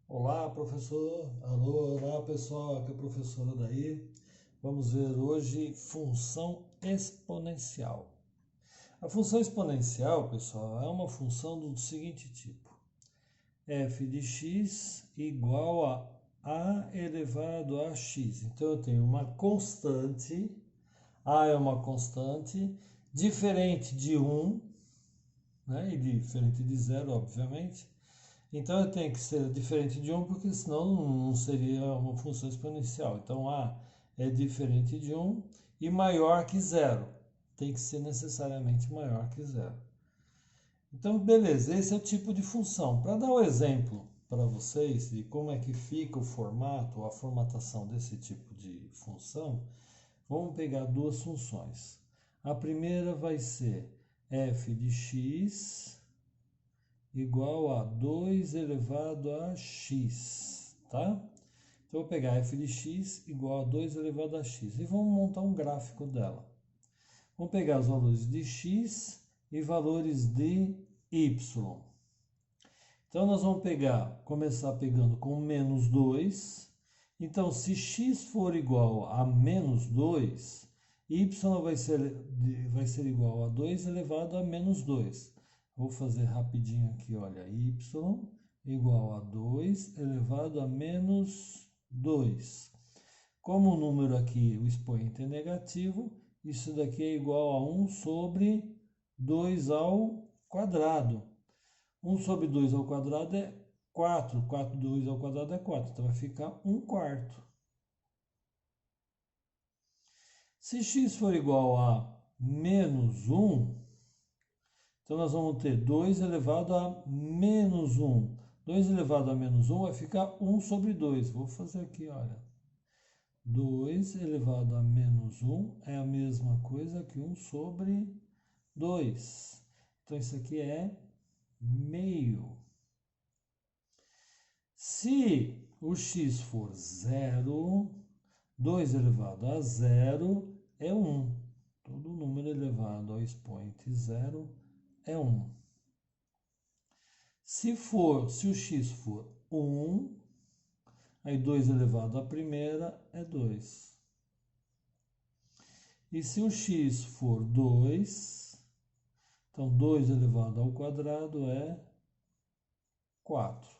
Olá, professor. Alô, olá, pessoal. Aqui é a professora Daí. Vamos ver hoje função exponencial. A função exponencial, pessoal, é uma função do seguinte tipo: f de x igual a elevado a x. Então, eu tenho uma constante, a é uma constante, diferente de 1, né, e diferente de zero, obviamente. Então eu tenho que ser diferente de 1, porque senão não seria uma função exponencial. Então A é diferente de 1 e maior que zero. Tem que ser necessariamente maior que zero. Então, beleza, esse é o tipo de função. Para dar o exemplo para vocês de como é que fica o formato, a formatação desse tipo de função, vamos pegar duas funções. A primeira vai ser f de x igual a 2 elevado a x, tá? Então, eu vou pegar f de x igual a 2 elevado a x e vamos montar um gráfico dela. Vamos pegar os valores de x e valores de y. Então, nós vamos começar pegando com menos 2. Então, se x for igual a menos 2, y vai ser igual a 2 elevado a menos 2. Vou fazer rapidinho aqui, olha, y igual a 2 elevado a menos 2. Como o número aqui, o expoente é negativo, isso daqui é igual a 1 sobre 2 ao quadrado. 1 sobre 2 ao quadrado é 4. 4 2 ao quadrado é 4. Então vai ficar 1 quarto. Se x for igual a menos 1, então nós vamos ter 2 elevado a menos 1. 2 elevado a menos 1 vai ficar 1 sobre 2. Vou fazer aqui, olha. 2 elevado a menos 1 é a mesma coisa que 1 sobre 2. Então isso aqui é meio. Se o x for zero, 2 elevado a zero é 1. Todo número elevado ao expoente zero é 1. Se o x for 1, aí 2 elevado à primeira é 2. E se o x for 2, então 2 elevado ao quadrado é 4.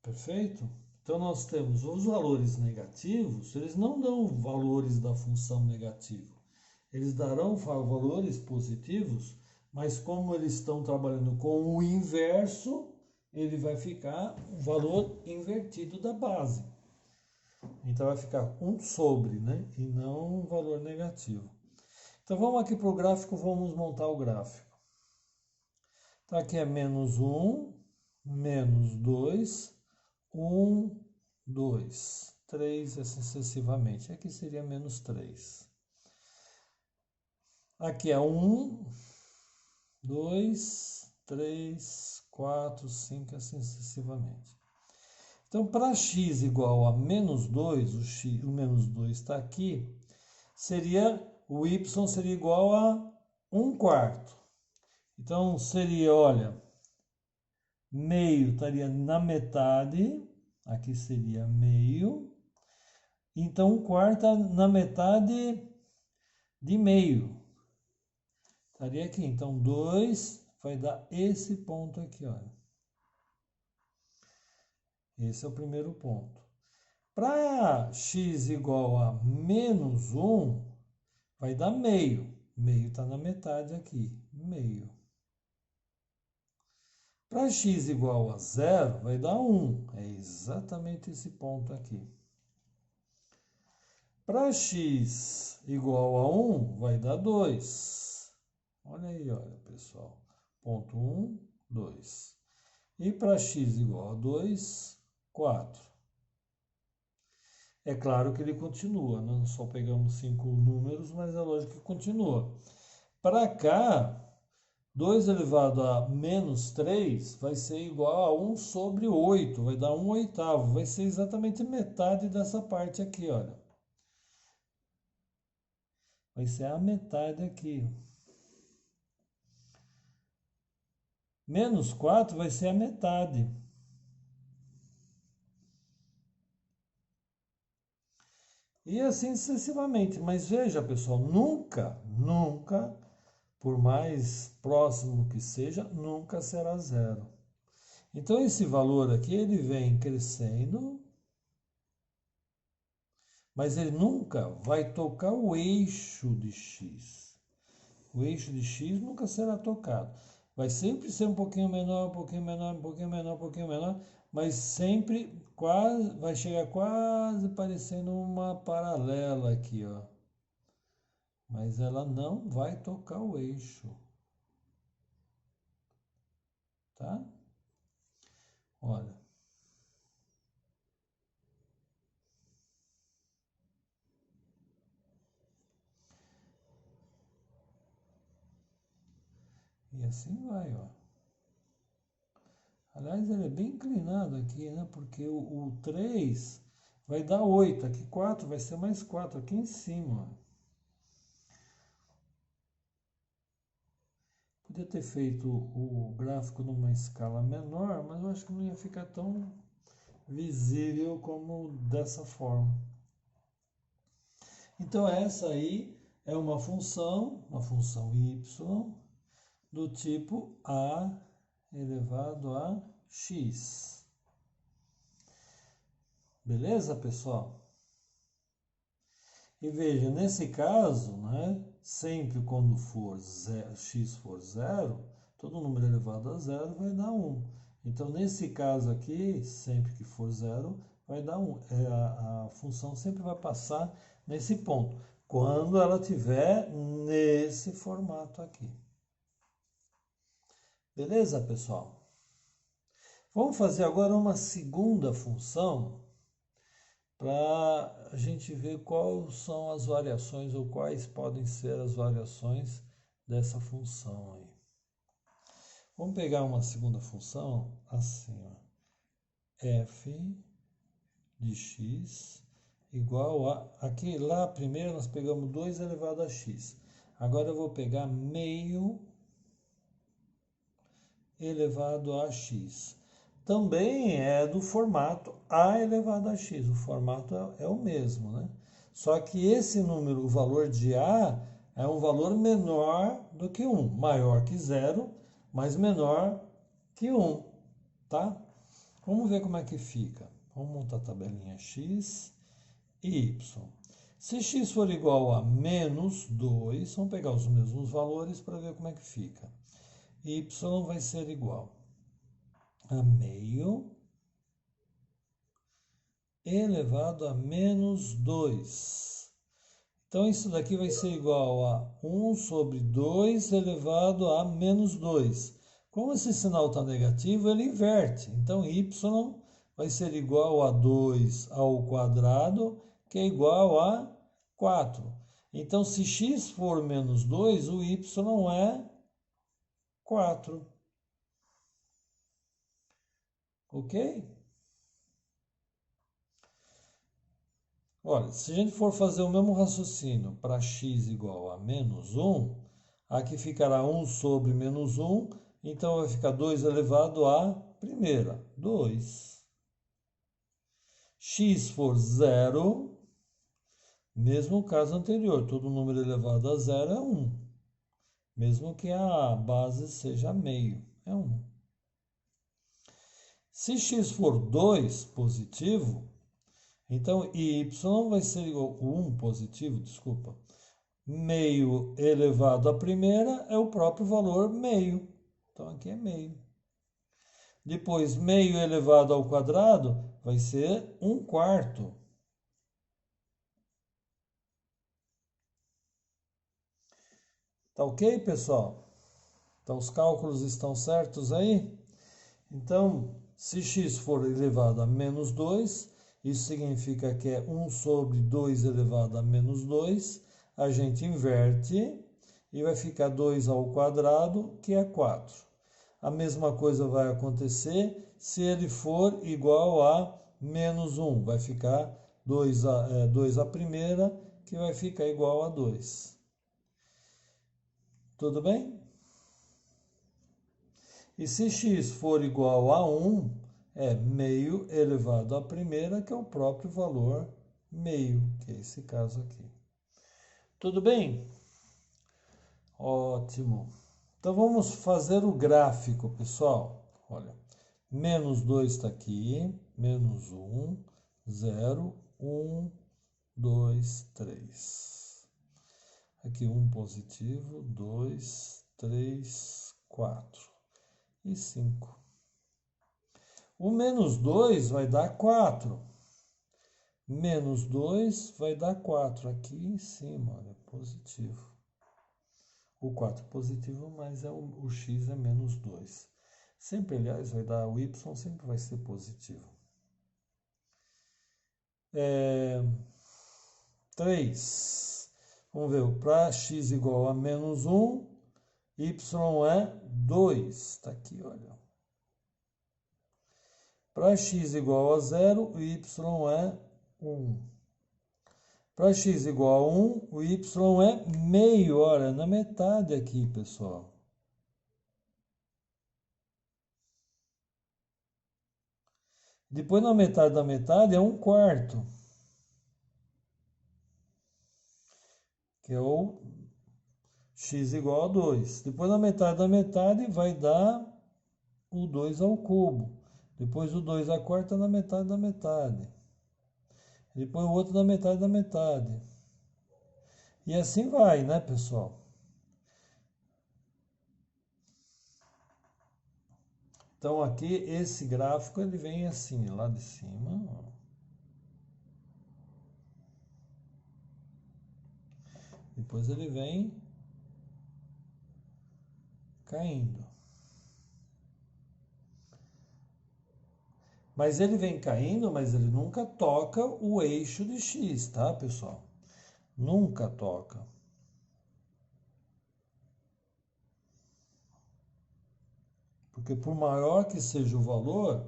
Perfeito? Então nós temos os valores negativos, eles não dão valores da função negativa. Eles darão valores positivos, mas como eles estão trabalhando com o inverso, ele vai ficar o valor invertido da base. Então vai ficar 1 sobre, né? E não um valor negativo. Então vamos aqui para o gráfico, vamos montar o gráfico. Então aqui é menos 1, menos 2, 1, 2, 3, assim sucessivamente. Aqui seria menos 3. Aqui é 1, 2, 3, 4, 5, assim sucessivamente. Então, para x igual a menos 2, o menos 2 está aqui, o y seria igual a 1 quarto. Então, seria, olha, meio estaria na metade, aqui seria meio. Então, 1 quarto na metade de meio. Estaria aqui. Então, 2 vai dar esse ponto aqui, olha. Esse é o primeiro ponto. Para x igual a menos 1, vai dar meio. Meio está na metade aqui. Meio. Para x igual a 0, vai dar 1. É exatamente esse ponto aqui. Para x igual a 1, vai dar 2. Olha aí, olha, pessoal. Ponto 1, 2. E para x igual a 2, 4. É claro que ele continua, né? Nós só pegamos 5 números, mas é lógico que continua. Para cá, 2 elevado a menos 3 vai ser igual a 1 sobre 8, vai dar 1 oitavo, vai ser exatamente metade dessa parte aqui, olha. Vai ser a metade aqui. Menos 4 vai ser a metade. E assim sucessivamente. Mas veja, pessoal, nunca, nunca, por mais próximo que seja, nunca será zero. Então esse valor aqui, ele vem crescendo, mas ele nunca vai tocar o eixo de x. O eixo de x nunca será tocado. Vai sempre ser um pouquinho menor, um pouquinho menor, um pouquinho menor, um pouquinho menor, mas sempre quase vai chegar quase parecendo uma paralela aqui, ó. Mas ela não vai tocar o eixo, tá? Olha. E assim vai, ó. Aliás, ele é bem inclinado aqui, né? Porque o 3 vai dar 8. Aqui 4 vai ser mais 4 aqui em cima. Podia ter feito o gráfico numa escala menor, mas eu acho que não ia ficar tão visível como dessa forma. Então essa aí é uma função y, do tipo a elevado a x. Beleza, pessoal? E veja, nesse caso, né, sempre quando for x for zero, todo número elevado a zero vai dar 1. Então, nesse caso aqui, sempre que for zero, vai dar 1. A função sempre vai passar nesse ponto, quando ela estiver nesse formato aqui. Beleza, pessoal? Vamos fazer agora uma segunda função para a gente ver quais são as variações ou quais podem ser as variações dessa função aí. Vamos pegar uma segunda função assim, ó. F de x igual a... Aqui, lá primeiro nós pegamos 2 elevado a x. Agora eu vou pegar meio elevado a x. Também é do formato a elevado a x. O formato é o mesmo, né? Só que esse número, o valor de a, é um valor menor do que 1. Maior que 0, mas menor que 1, tá? Vamos ver como é que fica. Vamos montar a tabelinha x e y. Se x for igual a menos 2, vamos pegar os mesmos valores para ver como é que fica. Y vai ser igual a meio elevado a menos 2. Então, isso daqui vai ser igual a 1 sobre 2 elevado a menos 2. Como esse sinal está negativo, ele inverte. Então, y vai ser igual a 2 ao quadrado, que é igual a 4. Então, se x for menos 2, o y é 4. Ok? Olha, se a gente for fazer o mesmo raciocínio para x igual a menos 1, aqui ficará 1 sobre menos 1, então vai ficar 2 elevado a primeira, 2. X for zero, mesmo caso anterior, todo número elevado a zero é 1. Mesmo que a base seja meio, é 1. Se x for 2 positivo, então y vai ser igual a 1 positivo, desculpa. Meio elevado à primeira é o próprio valor meio. Então aqui é meio. Depois, meio elevado ao quadrado vai ser 1/4. Tá ok, pessoal? Então os cálculos estão certos aí? Então, se x for elevado a menos 2, isso significa que é 1 sobre 2 elevado a menos 2. A gente inverte e vai ficar 2 ao quadrado, que é 4. A mesma coisa vai acontecer se ele for igual a menos 1. Vai ficar 2 a primeira, que vai ficar igual a 2. Tudo bem? E se x for igual a 1, é meio elevado à primeira, que é o próprio valor meio, que é esse caso aqui. Tudo bem? Ótimo. Então vamos fazer o gráfico, pessoal. Olha, menos 2 está aqui, menos 1, 0, 1, 2, 3. Aqui 1 positivo, 2, 3, 4 e 5. O menos 2 vai dar 4. Menos 2 vai dar 4. Aqui em cima, olha, positivo. O 4 positivo, mas o x é menos 2. Sempre, aliás, vai dar o y, sempre vai ser positivo. 3. Vamos ver, para x igual a menos 1, y é 2. Está aqui, olha. Para x igual a 0, o y é 1. Para x igual a 1, o y é meio, olha, na metade aqui, pessoal. Depois, na metade da metade, é 1/4. Que é o x igual a 2. Depois, na metade da metade, vai dar o 2 ao cubo. Depois, o 2 à quarta na metade da metade. Depois, o outro na metade da metade. E assim vai, né, pessoal? Então, aqui, esse gráfico, ele vem assim, lá de cima. Depois, ele vem caindo. Mas ele vem caindo, mas ele nunca toca o eixo de x, tá, pessoal? Nunca toca. Porque por maior que seja o valor,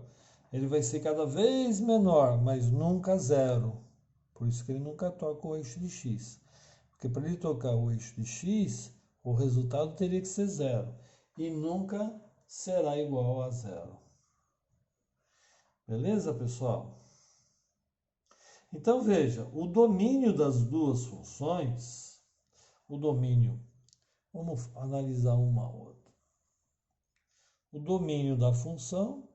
ele vai ser cada vez menor, mas nunca zero. Por isso que ele nunca toca o eixo de x. Porque para ele tocar o eixo de x, o resultado teria que ser zero. E nunca será igual a zero. Beleza, pessoal? Então veja, o domínio das duas funções, vamos analisar uma a outra. O domínio da função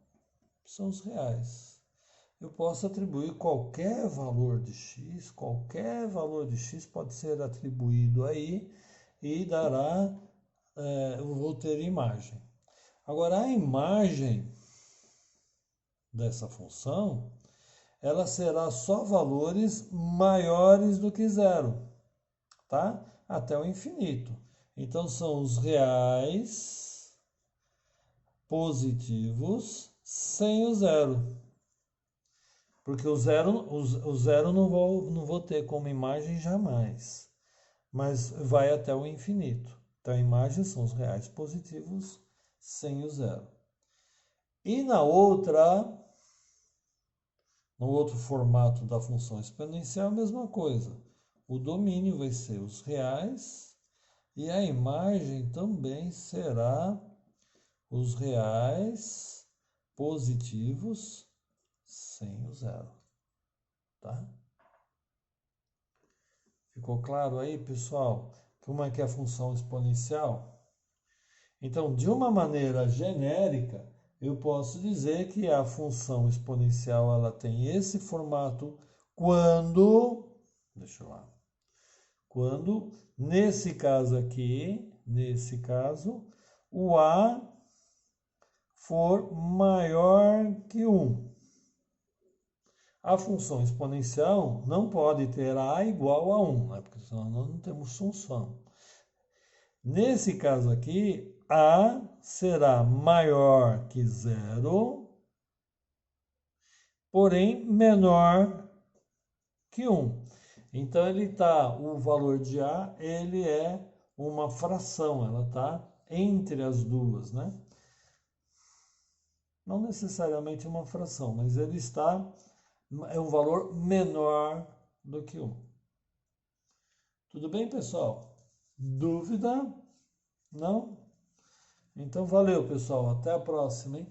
são os reais. Eu posso atribuir qualquer valor de x pode ser atribuído aí e dará, eu vou ter imagem. Agora, a imagem dessa função, ela será só valores maiores do que zero, tá? Até o infinito. Então, são os reais positivos sem o zero. Porque o zero não vou ter como imagem jamais. Mas vai até o infinito. Então, a imagem são os reais positivos sem o zero. E no outro formato da função exponencial, a mesma coisa. O domínio vai ser os reais e a imagem também será os reais positivos sem o zero, tá? Ficou claro aí, pessoal, como é que é a função exponencial? Então, de uma maneira genérica, eu posso dizer que a função exponencial ela tem esse formato quando, deixa eu lá, quando, nesse caso aqui, o a for maior que 1. A função exponencial não pode ter a igual a 1, né? Porque senão não temos função. Nesse caso aqui, a será maior que 0, porém menor que 1. Então, o valor de a, ele é uma fração, ela está entre as duas, né? Não necessariamente uma fração, mas é um valor menor do que 1. Tudo bem, pessoal? Dúvida? Não? Então, valeu, pessoal. Até a próxima, hein?